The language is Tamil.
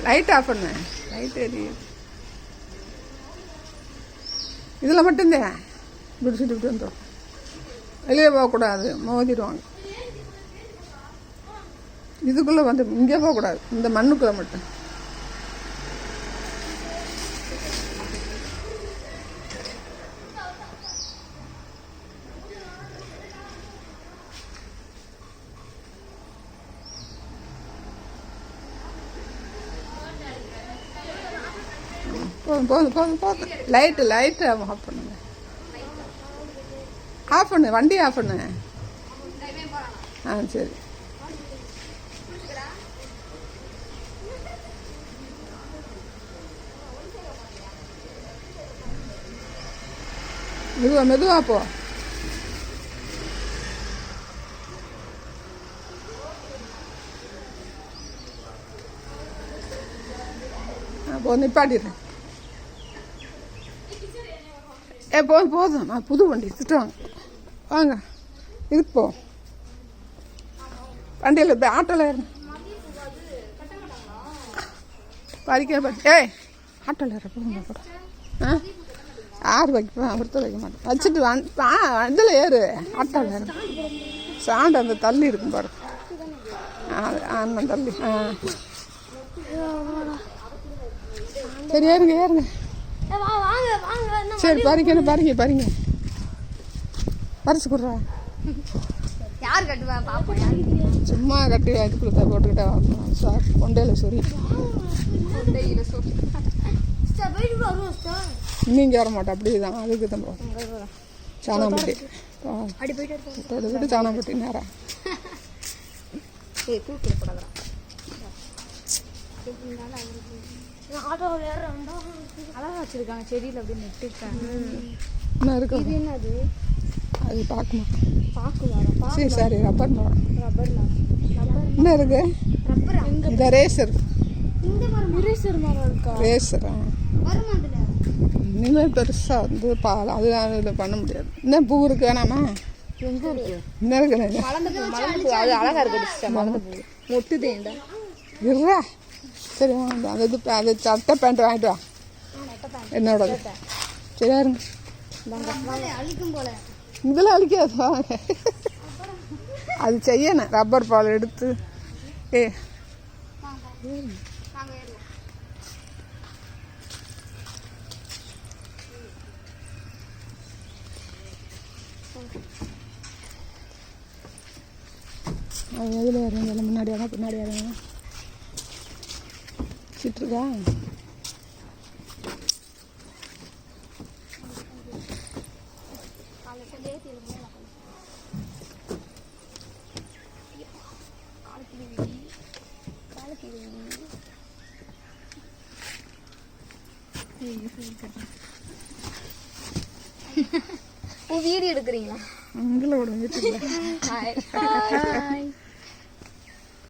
லைட் ஆஃப் பண்ணு. லைட் எரியுது. இதில் மட்டும்தான் பிடிச்சிட்டு இப்படி வந்துடும். வெளியே போகக்கூடாது, மோதிடுவாங்க. இதுக்குள்ளே வந்து இங்கே போகக்கூடாது, இந்த மண்ணுக்குள்ளே மட்டும். போதும் போதும் போதும் போதும். லைட்டு ஆஃப் பண்ணுங்க. ஆஃப் பண்ணு, வண்டி ஆஃப் பண்ணு. ஆ சரி. மெதுவா போ. போ, நிப்பாட்டிடுறேன். போதும் போதும். நான் புது வண்டி திட்டுவாங்க. வாங்க, இதுக்கு போ. வண்டியில் இப்போ ஆட்டோவில் ஏறணும். ஏய், ஆட்டோவில் ஏற போங்க கூட. யார் வைப்பேன்? ஒருத்தர் வைக்க மாட்டேன். வச்சுட்டு இதில் ஏறு, ஆட்டோவில் ஏறு. சாண்டு அந்த தள்ளி இருக்கும் பாரு. அண்ணன் தள்ளி. சரி, ஏறுங்க ஏறுங்க. சரி, பாருங்க பறிச்சு கொடுறா. யார் கட்டுவா? சும்மா கட்டி வாங்கி கொடுத்தா போட்டுக்கிட்டே வாங்கணும் சார். கொண்டையில் சொறி. நீங்கள் வர மாட்டோம். அப்படி தான், அதுக்கு தான் போகிறோம். சாணாம்பட்டி விட்டு சாணாம்பட்டி நேரம். அழகா வச்சிருக்காங்க, செடியில் அப்படி நட்டுருக்காங்க. என்ன இருக்கு? இது என்னது? அது பார்க்குமா? பாக்குவாரா? சரி, ரப்பர் மரம். என்ன இருக்கு? இந்த ரேசர். ரேசர் இனிமேல் பெருசாக வந்து பால் அது அதில் பண்ண முடியாது. என்ன பூ இருக்கு? வேணாமா? எங்க இருக்கு? என்ன இருக்கு? அது அழகா இருக்கு. மொட்டுதேண்டா இருறா. சரி, வாங்க. அது சட்டை பேண்ட் வாங்கிட்டு வா. என்னோட சரியா இருங்க. இதெல்லாம் அழிக்காது. வாங்க, அது செய்யணும். ரப்பர் பால் எடுத்து. அது எதில் வருங்க? முன்னாடி வரணும், பின்னாடி வரணும். சிட்டுருக்கா? வீடியோ எடுக்கிறீங்களா? அங்கே விடுங்க.